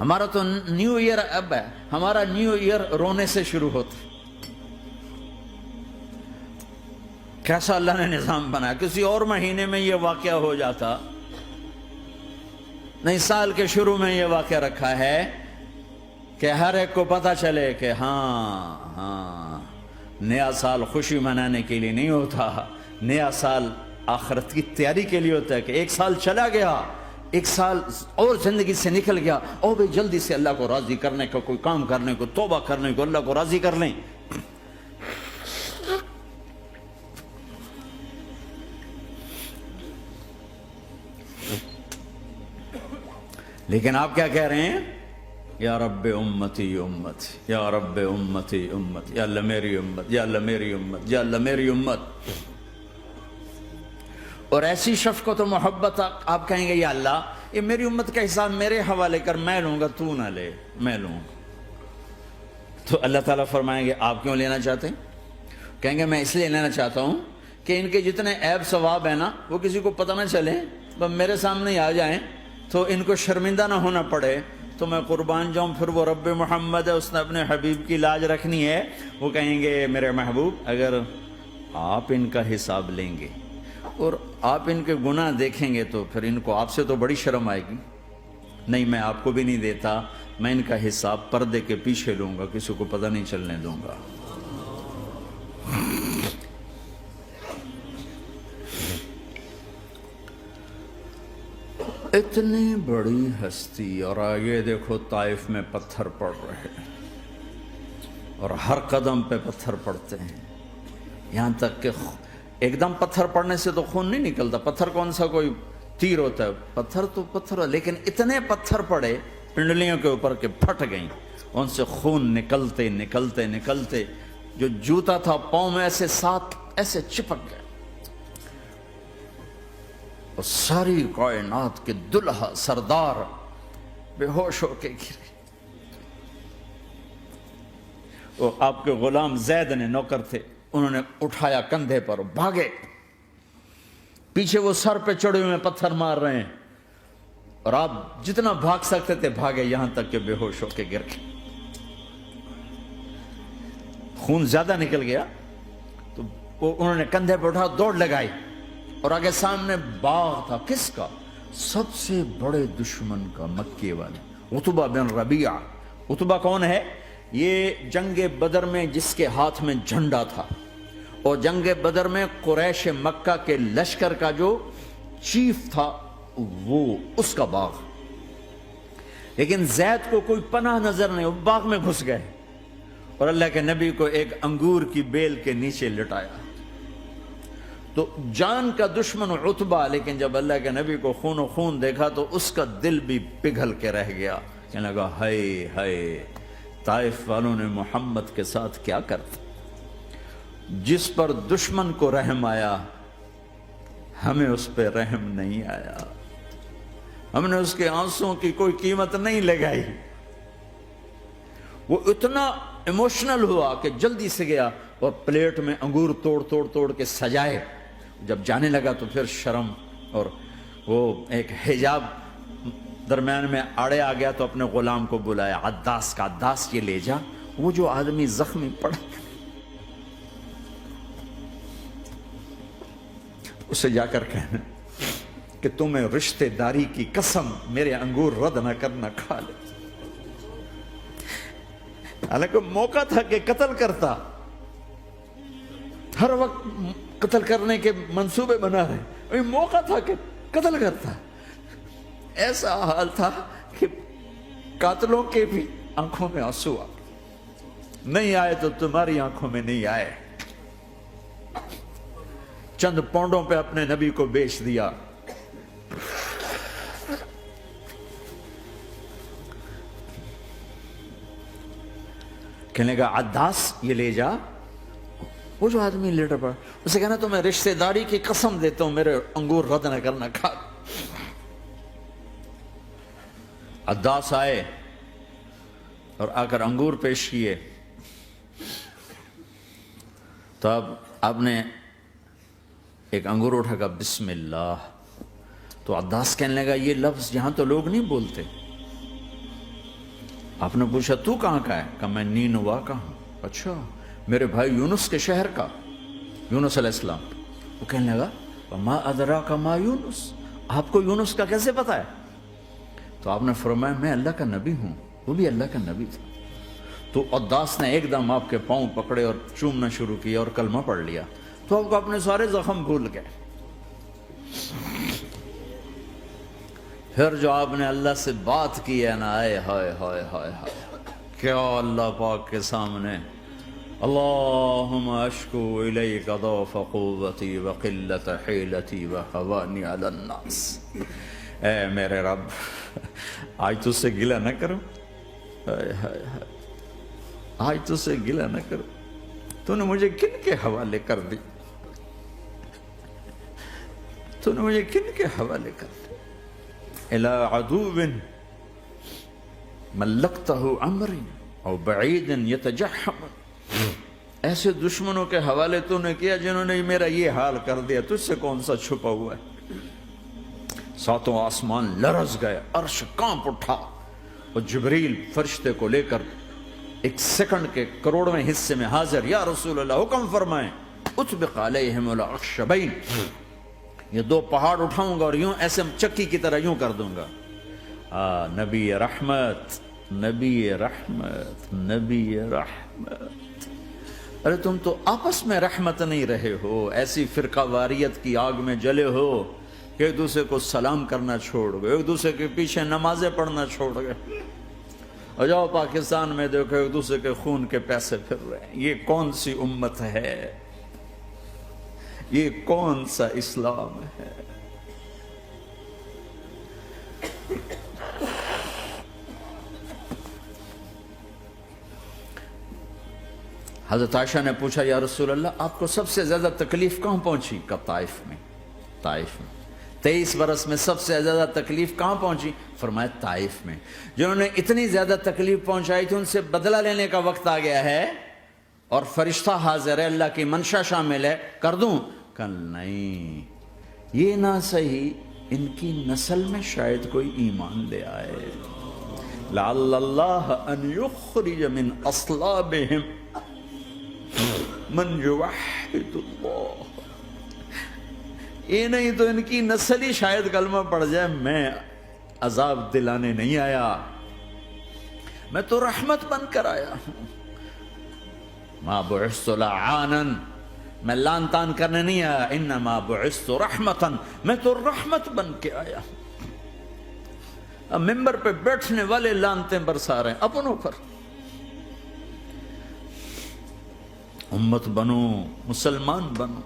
ہمارا تو new year اب ہے، ہمارا نیو ایئر رونے سے شروع ہوتا. کیسا اللہ نے نظام بنایا. کسی اور مہینے میں یہ واقعہ ہو جاتا. نہیں، سال کے شروع میں یہ واقعہ رکھا ہے کہ ہر ایک کو پتہ چلے کہ ہاں نیا سال خوشی منانے کے لیے نہیں ہوتا، نیا سال آخرت کی تیاری کے لیے ہوتا ہے. کہ ایک سال چلا گیا، ایک سال اور زندگی سے نکل گیا، اور بھی جلدی سے اللہ کو راضی کرنے کا کوئی کام کرنے کو، توبہ کرنے کو، اللہ کو راضی کر لیں. لیکن آپ کیا کہہ رہے ہیں؟ یا رب امتی امتی، یا رب امتی امتی، یا اللہ میری امت، یا اللہ میری امت، یا اللہ میری امت. اور ایسی شفقت و محبت آپ کہیں گے یا اللہ یہ میری امت کا حساب میرے حوالے کر، میں لوں گا، تو نہ لے، میں لوں. تو اللہ تعالیٰ فرمائیں گے آپ کیوں لینا چاہتے ہیں؟ کہیں گے میں اس لیے لینا چاہتا ہوں کہ ان کے جتنے عیب ثواب ہیں نا وہ کسی کو پتہ نہ چلے، بس میرے سامنے ہی آ جائیں تو ان کو شرمندہ نہ ہونا پڑے، تو میں قربان جاؤں. پھر وہ رب محمد ہے، اس نے اپنے حبیب کی لاج رکھنی ہے. وہ کہیں گے میرے محبوب اگر آپ ان کا حساب لیں گے اور آپ ان کے گناہ دیکھیں گے تو پھر ان کو آپ سے تو بڑی شرم آئے گی. نہیں، میں آپ کو بھی نہیں دیتا، میں ان کا حساب پردے کے پیچھے لوں گا، کسی کو پتہ نہیں چلنے دوں گا. اتنی بڑی ہستی، اور آگے دیکھو طائف میں پتھر پڑ رہے ہیں اور ہر قدم پہ پتھر پڑتے ہیں، یہاں تک کہ ایک دم پتھر پڑنے سے تو خون نہیں نکلتا. پتھر کون سا کوئی تیر ہوتا ہے؟ پتھر تو پتھر، لیکن اتنے پتھر پڑے پنڈلیوں کے اوپر کہ پھٹ گئیں، ان سے خون نکلتے نکلتے نکلتے جو جوتا تھا پاؤں میں ایسے ساتھ ایسے چپک گئے. اور ساری کائنات کے دلہا سردار بے ہوش ہو کے گرے. وہ آپ کے غلام زید نے نوکر تھے، انہوں نے اٹھایا کندھے پر، بھاگے. پیچھے وہ سر پہ چڑھے ہوئے پتھر مار رہے ہیں، اور آپ جتنا بھاگ سکتے تھے بھاگے، یہاں تک کہ بے ہوش ہو کے گر گئے. خون زیادہ نکل گیا تو انہوں نے کندھے پہ اٹھا، دوڑ لگائی، اور آگے سامنے باغ تھا. کس کا؟ سب سے بڑے دشمن کا، مکے والے عتبہ بن ربیعہ. عتبہ کون ہے؟ یہ جنگ بدر میں جس کے ہاتھ میں جھنڈا تھا، اور جنگ بدر میں قریش مکہ کے لشکر کا جو چیف تھا وہ اس کا باغ. لیکن زید کو کوئی پناہ نظر نہیں، وہ باغ میں گھس گئے اور اللہ کے نبی کو ایک انگور کی بیل کے نیچے لٹایا. تو جان کا دشمن عتبہ، لیکن جب اللہ کے نبی کو خون و خون دیکھا تو اس کا دل بھی پگھل کے رہ گیا. کہنے لگا ہائے ہائے، طائف والوں نے محمد کے ساتھ کیا کرتا. جس پر دشمن کو رحم آیا ہمیں اس پہ رحم نہیں آیا، ہم نے اس کے آنسوں کی کوئی قیمت نہیں لگائی. وہ اتنا ایموشنل ہوا کہ جلدی سے گیا اور پلیٹ میں انگور توڑ کے سجائے. جب جانے لگا تو پھر شرم اور وہ ایک حجاب درمیان میں آڑے آ گیا، تو اپنے غلام کو بلایا، عداس کا، عداس یہ لے جا وہ جو آدمی زخمی پڑا، اسے جا کر کہنا کہ تمہیں رشتہ داری کی قسم میرے انگور رد نہ کرنا، کھا لے. حالانکہ موقع تھا کہ قتل کرتا، ہر وقت قتل کرنے کے منصوبے بنا رہے، موقع تھا کہ قتل کرتا. ایسا حال تھا کہ قاتلوں کے بھی آنکھوں میں آنسو آ نہیں آئے تو تمہاری آنکھوں میں نہیں آئے. چند پونڈوں پہ اپنے نبی کو بیچ دیا. کہنے کا عداس یہ لے جا. وہ جو آدمی لیٹر پڑا، اسے کہنا تو میں رشتہ داری کی قسم دیتا ہوں میرے انگور رد نہ کرنا، کھا. عداس آئے اور آ کر انگور پیش کیے. تو اب آپ نے ایک انگور اٹھا کر بسم اللہ. تو عداس کہنے لگا یہ لفظ یہاں تو لوگ نہیں بولتے، آپ نے پوچھا تو کہاں کا ہے؟ کہا میں نینوا کا ہوں۔ اچھا میرے بھائی یونس کے شہر کا، یونس علیہ السلام۔ وہ کہنے لگا ما ادراک ما یونس، آپ کو یونس کا کیسے پتا ہے؟ تو آپ نے فرمایا میں اللہ کا نبی ہوں، وہ بھی اللہ کا نبی تھا۔ تو عداس نے ایک دم آپ کے پاؤں پکڑے اور چومنا شروع کیا اور کلمہ پڑھ لیا، تو آپ کو اپنے سارے زخم بھول گئے۔ پھر جو آپ نے اللہ سے بات کی ہے نا، آئے ہائے ہائے ہائے ہائے، کیا اللہ پاک کے سامنے اللہم اشکو الیک ضعف قوتی وقلت حیلتی وہوانی علی الناس، اے میرے رب آج تجھ سے گلہ نہ کروں، آج تجھ سے گلہ نہ کروں، تو نے مجھے کن کے حوالے کر دی، تو نے مجھے کن کے حوالے کر دی، الى عدو ملکتہ عمری او بعید یتجحم، ایسے دشمنوں کے حوالے تو نے کیا جنہوں نے میرا یہ حال کر دیا، تجھ سے کون سا چھپا ہوا ہے۔ ساتوں آسمان لرز گئے، عرش کانپ اٹھا، اور جبریل فرشتے کو لے کر ایک سیکنڈ کے کروڑویں حصے میں حاضر، یا رسول اللہ حکم فرمائیں اطبق علیہم الاخشبین، یہ دو پہاڑ اٹھاؤں گا اور یوں ایسے چکی کی طرح یوں کر دوں گا۔ نبی رحمت، نبی رحمت، نبی رحمت۔ ارے تم تو آپس میں رحمت نہیں رہے ہو، ایسی فرقہ واریت کی آگ میں جلے ہو کہ ایک دوسرے کو سلام کرنا چھوڑ گئے، ایک دوسرے کے پیچھے نمازیں پڑھنا چھوڑ گئے، اور جاؤ پاکستان میں دیکھو ایک دوسرے کے خون کے پیسے پھر رہے ہیں۔ یہ کون سی امت ہے؟ یہ کون سا اسلام ہے؟ حضرت عائشہ نے پوچھا یا رسول اللہ آپ کو سب سے زیادہ تکلیف کہاں پہنچی؟ کہا طائف میں، طائف میں۔ 23 برس میں سب سے زیادہ تکلیف کہاں پہنچی؟ فرمایا طائف میں۔ جنہوں نے اتنی زیادہ تکلیف پہنچائی تھی ان سے بدلہ لینے کا وقت آ گیا ہے، اور فرشتہ حاضر ہے، اللہ کی منشا شامل ہے، کر دوں؟ کہ نہیں، یہ نہ صحیح، ان کی نسل میں شاید کوئی ایمان لے آئے، لعل اللہ ان یخرج من اصلابہم من یوحد اللہ، یہ نہیں تو ان کی نسل ہی شاید کلمہ پڑھ جائے۔ میں عذاب دلانے نہیں آیا، میں تو رحمت بن کر آیا ہوں۔ ما بعثت لعانا، میں لان تان کرنے نہیں آیا، انما بعثت رحمتا، میں تو رحمت بن کے آیا ہوں۔ اب ممبر پہ بیٹھنے والے لانتیں برسا رہے ہیں اپنوں پر۔ امت بنو، مسلمان بنو۔